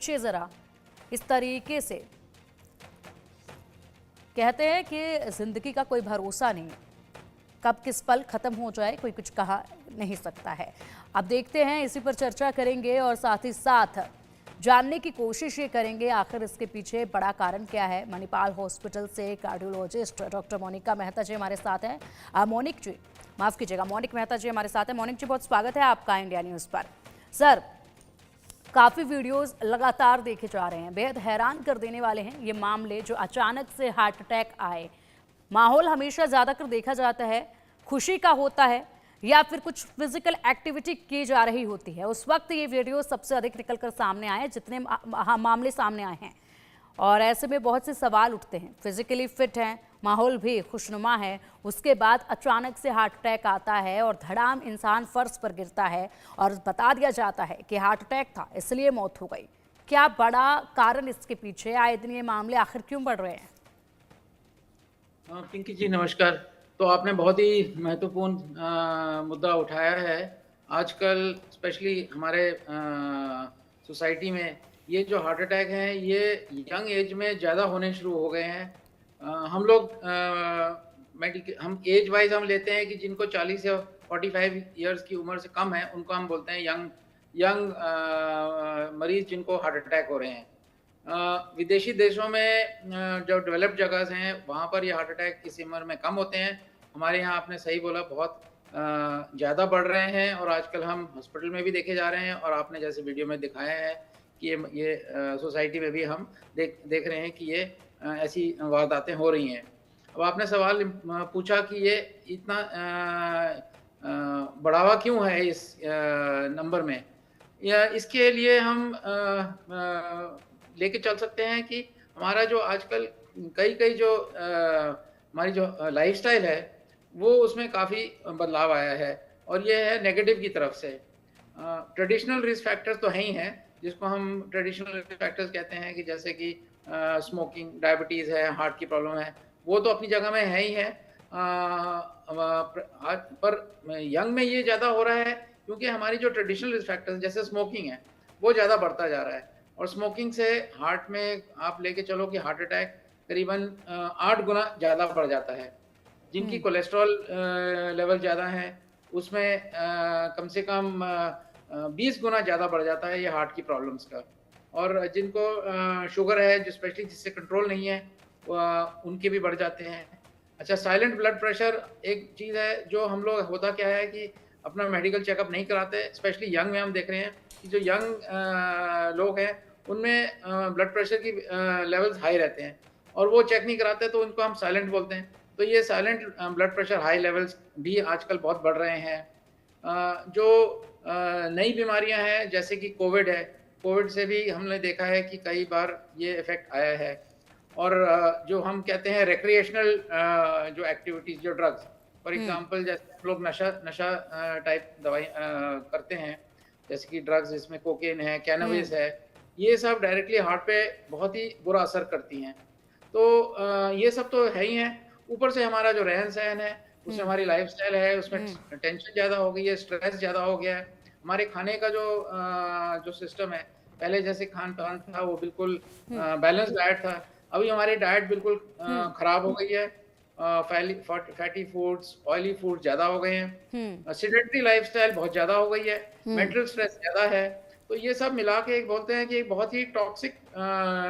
सोचिए जरा इस तरीके से। कहते हैं कि जिंदगी का कोई भरोसा नहीं, कब किस पल खत्म हो जाए कोई कुछ कहा नहीं सकता है। अब देखते हैं, इसी पर चर्चा करेंगे और साथ ही साथ जानने की कोशिश ये करेंगे आखिर इसके पीछे बड़ा कारण क्या है। मणिपाल हॉस्पिटल से कार्डियोलॉजिस्ट डॉक्टर मोनिका मेहता जी हमारे साथ हैं। मोनिक जी, माफ कीजिएगा, मोनिक मेहता जी हमारे साथ हैं। मोनिक जी, बहुत स्वागत है आपका इंडिया न्यूज़ पर। सर, काफ़ी वीडियोस लगातार देखे जा रहे हैं, बेहद हैरान कर देने वाले हैं ये मामले जो अचानक से हार्ट अटैक आए। माहौल हमेशा ज़्यादातर देखा जाता है खुशी का होता है या फिर कुछ फिजिकल एक्टिविटी की जा रही होती है, उस वक्त ये वीडियो सबसे अधिक निकलकर सामने आए जितने मामले सामने आए हैं। और ऐसे में बहुत से सवाल उठते हैं। फिजिकली फिट हैं, माहौल भी खुशनुमा है, उसके बाद अचानक से हार्ट अटैक आता है और धड़ाम इंसान फर्श पर गिरता है और बता दिया जाता है कि हार्ट अटैक था इसलिए मौत हो गई। क्या बड़ा कारण इसके पीछे? आए दिन ये मामले आखिर क्यों बढ़ रहे हैं? पिंकी जी नमस्कार। तो आपने बहुत ही महत्वपूर्ण मुद्दा उठाया है। आजकल स्पेशली हमारे सोसाइटी में ये जो हार्ट अटैक हैं ये यंग एज में ज़्यादा होने शुरू हो गए हैं। हम लोग हम एज वाइज हम लेते हैं कि जिनको 40 या 45 इयर्स की उम्र से कम है उनको हम बोलते हैं यंग यंग मरीज जिनको हार्ट अटैक हो रहे हैं। विदेशी देशों में जो डेवलप्ड जगह हैं वहाँ पर ये हार्ट अटैक इस उम्र में कम होते हैं। हमारे यहाँ आपने सही बोला, बहुत ज़्यादा बढ़ रहे हैं और आजकल हम हॉस्पिटल में भी देखे जा रहे हैं और आपने जैसे वीडियो में दिखाया है कि ये सोसाइटी में भी हम देख रहे हैं कि ये ऐसी वारदातें हो रही हैं। अब आपने सवाल पूछा कि ये इतना बढ़ावा क्यों है इस नंबर में, या इसके लिए हम लेके चल सकते हैं कि हमारा जो आजकल कई जो हमारी जो लाइफस्टाइल है वो उसमें काफ़ी बदलाव आया है और ये है नेगेटिव की तरफ से। ट्रेडिशनल रिस्क फैक्टर्स तो है ही हैं, जिसको हम ट्रेडिशनल रिस्क फैक्टर्स कहते हैं कि जैसे कि स्मोकिंग, डायबिटीज़ है, हार्ट की प्रॉब्लम है, वो तो अपनी जगह में है ही है। पर यंग में ये ज़्यादा हो रहा है क्योंकि हमारी जो ट्रेडिशनल रिस्क फैक्टर्स जैसे स्मोकिंग है वो ज़्यादा बढ़ता जा रहा है और स्मोकिंग से हार्ट में आप लेके चलो कि हार्ट अटैक करीबन 8 गुना ज़्यादा बढ़ जाता है। जिनकी कोलेस्ट्रॉल लेवल ज़्यादा है उसमें कम से कम 20 गुना ज़्यादा बढ़ जाता है ये हार्ट की प्रॉब्लम्स का। और जिनको शुगर है, जो स्पेशली जिससे कंट्रोल नहीं है, उनके भी बढ़ जाते हैं। अच्छा, साइलेंट ब्लड प्रेशर एक चीज़ है जो हम लोग, होता क्या है कि अपना मेडिकल चेकअप नहीं कराते। स्पेशली यंग में हम देख रहे हैं कि जो यंग लोग हैं उनमें ब्लड प्रेशर की लेवल्स हाई रहते हैं और वो चेक नहीं कराते तो उनको हम साइलेंट बोलते हैं। तो ये silent blood pressure high levels भी आजकल बहुत बढ़ रहे हैं। जो नई बीमारियां हैं जैसे कि कोविड है, कोविड से भी हमने देखा है कि कई बार ये इफ़ेक्ट आया है। और जो हम कहते हैं रिक्रिएशनल जो एक्टिविटीज़, जो ड्रग्स, फॉर एग्ज़ाम्पल जैसे हम लोग नशा टाइप दवाई करते हैं, जैसे कि ड्रग्स जिसमें कोकेन है, कैनबिस है, ये सब डायरेक्टली हार्ट पे बहुत ही बुरा असर करती हैं। तो ये सब तो है ही हैं। ऊपर से हमारा जो रहन-सहन है, उसमें हमारी लाइफ़स्टाइल है, उसमें टेंशन ज़्यादा हो गई है, स्ट्रेस ज़्यादा हो गया है। हमारे खाने का जो सिस्टम है, पहले जैसे खान-पान था वो बिल्कुल बैलेंस डाइट था। अभी हमारी डाइट बिल्कुल खराब हो गई है। फैटी फूड्स, ऑयली फूड्स ज़्यादा हो गए हैं। सेडेंटरी लाइफ़स्टाइल बहुत ज़्यादा हो गई है, मेंटल स्ट्रेस ज़्यादा है। तो ये सब मिला के एक बोलते हैं कि एक बहुत ही टॉक्सिक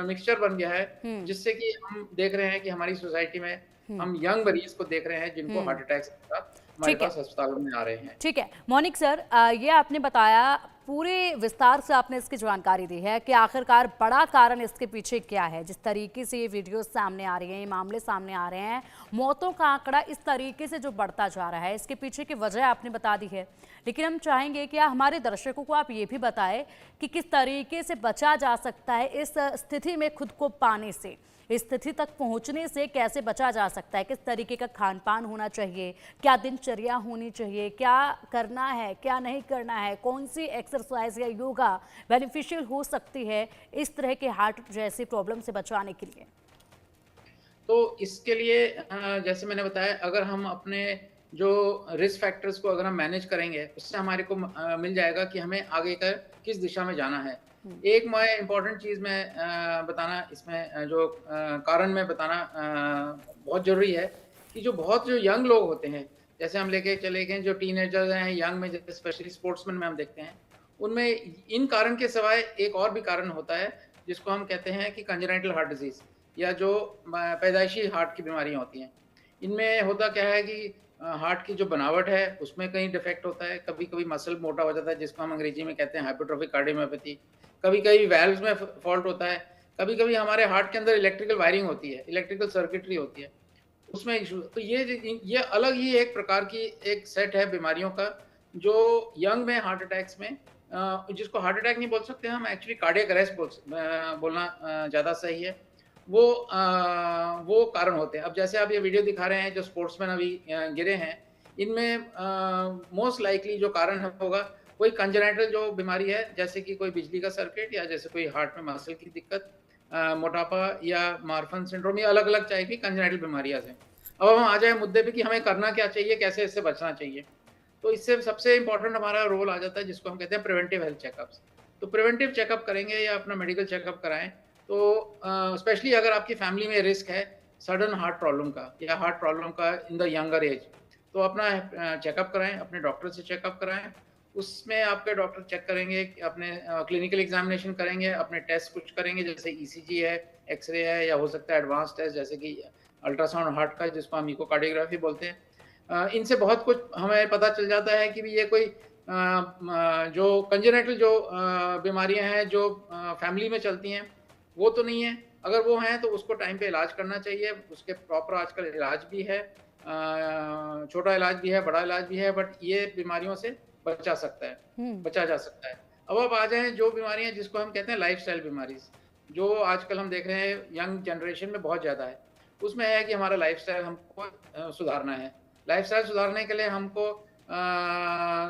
मिक्सचर बन गया है, जिससे कि हम देख रहे हैं कि हमारी सोसाइटी में हम यंग मरीज को देख रहे हैं जिनको हार्ट अटैक के साथ हमारे ठीक है, पास अस्पतालों में आ रहे हैं। ठीक है। मोनिक सर, ये आपने बताया, पूरे विस्तार से आपने इसकी जानकारी दी है कि आखिरकार बड़ा कारण इसके पीछे क्या है। जिस तरीके से ये वीडियोस सामने आ रही हैं, ये मामले सामने आ रहे हैं, मौतों का आंकड़ा इस तरीके से जो बढ़ता जा रहा है, इसके पीछे की वजह आपने बता दी है। लेकिन हम चाहेंगे कि हमारे दर्शकों को आप ये भी बताएं कि किस तरीके से बचा जा सकता है इस स्थिति में खुद को पाने से, इस स्थिति तक पहुंचने से कैसे बचा जा सकता है, किस तरीके का खान पान होना चाहिए, क्या दिनचर्या होनी चाहिए, क्या करना है, क्या नहीं करना है, कौन सी एक्सरसाइज या योगा बेनिफिशियल हो सकती है इस तरह के हार्ट जैसी प्रॉब्लम से बचाने के लिए? तो इसके लिए जैसे मैंने बताया, अगर हम अपने जो रिस्क फैक्टर्स को अगर हम मैनेज करेंगे, उससे हमारे को मिल जाएगा कि हमें आगे का किस दिशा में जाना है। एक मैं इम्पोर्टेंट चीज़ मैं बताना इसमें जो कारण मैं बताना बहुत ज़रूरी है कि जो यंग लोग होते हैं, जैसे हम लेके चले गए जो टीनेजर्स हैं, यंग में जैसे स्पेशली स्पोर्ट्समैन में हम देखते हैं, उनमें इन कारण के सिवाय एक और भी कारण होता है, जिसको हम कहते हैं कि कंजेनिटल हार्ट डिज़ीज़ या जो पैदाइशी हार्ट की बीमारियाँ होती हैं। इनमें होता क्या है कि हार्ट की जो बनावट है, उसमें कहीं डिफेक्ट होता है, कभी-कभी मसल मोटा हो जाता है, जिसको हम अंग्रेजी में कहते हैं हाइपरट्रोफिक कार्डियोमायोपैथी। कभी-कभी वैल्व्स में फॉल्ट होता है, कभी-कभी हमारे हार्ट के अंदर इलेक्ट्रिकल वायरिंग होती है, इलेक्ट्रिकल सर्किटरी होती है, उसमें इश्यू तो ये अलग ही एक प्रकार की एक सेट है बीमारियों का, जो यंग में हार्ट अटैक्स में जिसको हार्ट अटैक नहीं बोल सकते हम एक्चुअली कार्डियक अरेस्ट बोलना ज़्यादा सही है। वो कारण होते हैं। अब जैसे आप ये वीडियो दिखा रहे हैं जो स्पोर्ट्समैन अभी गिरे हैं, इनमें मोस्ट लाइकली जो कारण होगा कोई कंजेनिटल जो बीमारी है, जैसे कि कोई बिजली का सर्किट या जैसे कोई हार्ट में मसल की दिक्कत, मोटापा या मार्फन सिंड्रोम, ये अलग-अलग टाइप की कंजेनिटल बीमारियाँ हैं। अब हम आ जाए मुद्दे पे कि हमें करना क्या चाहिए, कैसे इससे बचना चाहिए। तो इससे सबसे इम्पोर्टेंट हमारा रोल आ जाता है जिसको हम कहते हैं प्रिवेंटिव हेल्थ चेकअप्स। तो प्रिवेंटिव चेकअप करेंगे या अपना मेडिकल चेकअप कराएँ, तो स्पेशली अगर आपकी फैमिली में रिस्क है सडन हार्ट प्रॉब्लम का या हार्ट प्रॉब्लम का इन द यंगर एज, तो अपना चेकअप कराएँ, अपने डॉक्टर से चेकअप कराएँ। उसमें आपके डॉक्टर चेक करेंगे कि अपने क्लिनिकल एग्ज़ामिनेशन करेंगे, अपने टेस्ट कुछ करेंगे जैसे ईसीजी है, एक्स-रे है या हो सकता है एडवांस टेस्ट जैसे कि अल्ट्रासाउंड हार्ट का जिसको हम इकोकार्डियोग्राफी बोलते हैं। इनसे बहुत कुछ हमें पता चल जाता है कि भी ये कोई जो कंजेनिटल जो बीमारियाँ हैं जो फैमिली में चलती हैं, वो तो नहीं है। अगर वो हैं तो उसको टाइम पे इलाज करना चाहिए, उसके प्रॉपर आजकल इलाज भी है, छोटा इलाज भी है, बड़ा इलाज भी है, बट ये बीमारियों से बचा सकता है, हुँ। बचा जा सकता है। अब आप आ जाएँ जो बीमारियाँ जिसको हम कहते हैं लाइफ़स्टाइल बीमारीज़, जो आजकल हम देख रहे हैं यंग जनरेशन में बहुत ज़्यादा है। उसमें है कि हमारा लाइफ़स्टाइल हमको सुधारना है। लाइफ़स्टाइल सुधारने के लिए हमको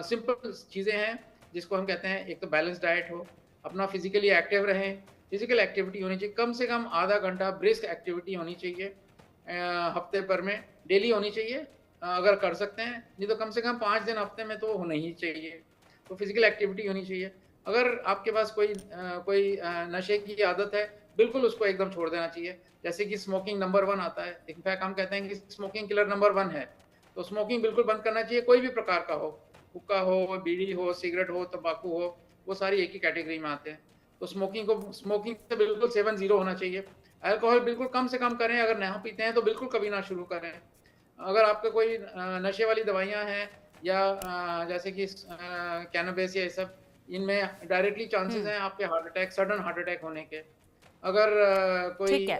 सिंपल चीज़ें हैं, जिसको हम कहते हैं एक तो बैलेंस डाइट हो, अपना फिज़िकली एक्टिव रहें, फिज़िकल एक्टिविटी होनी चाहिए, कम से कम आधा घंटा ब्रिस्क एक्टिविटी होनी चाहिए हफ्ते भर में, डेली होनी चाहिए अगर कर सकते हैं, नहीं तो कम से कम 5 दिन हफ्ते में तो होना ही चाहिए। तो फिज़िकल एक्टिविटी होनी चाहिए। अगर आपके पास कोई नशे की आदत है, बिल्कुल उसको एकदम छोड़ देना चाहिए। जैसे कि स्मोकिंग नंबर 1 आता है, इनफैक्ट हम कहते हैं कि स्मोकिंग किलर नंबर 1 है। तो स्मोकिंग बिल्कुल बंद करना चाहिए, कोई भी प्रकार का हो, हुक्का हो, बीड़ी हो, सिगरेट हो, तम्बाकू हो, वो सारी एक ही कैटेगरी में आते हैं। तो स्मोकिंग से बिल्कुल सेवन ज़ीरो होना चाहिए। अल्कोहल बिल्कुल कम से कम करें, अगर ना पीते हैं तो बिल्कुल कभी ना शुरू करें। अगर आपका कोई नशे वाली दवाइयाँ हैं या जैसे कि कैनबिस या ये सब, इनमें डायरेक्टली चांसेस हुँ, हैं आपके heart attack, sudden heart attack होने के। अगर ठीक है।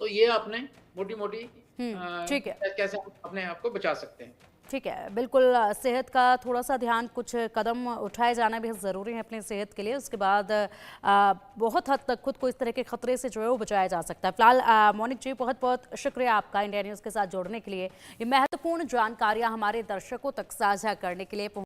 तो ये आपने मोटी-मोटी ठीक है। कैसे आप अपने आप को बचा सकते हैं। ठीक है, बिल्कुल सेहत का थोड़ा-सा ध्यान कुछ कदम उठाए जाना भी ज़रूरी है अपनी सेहत के लिए। उसके बाद बहुत हद तक खुद को इस तरह के खतरे से जो है वो बचाया जा सकता है। फ़िलहाल मोनिक जी बहुत-बहुत शुक्रिया आपका इंडिया न्यूज़ के साथ जुड़ने के लिए। ये महत्वपूर्ण जानकारियाँ हमारे दर्शकों तक साझा करने के लिए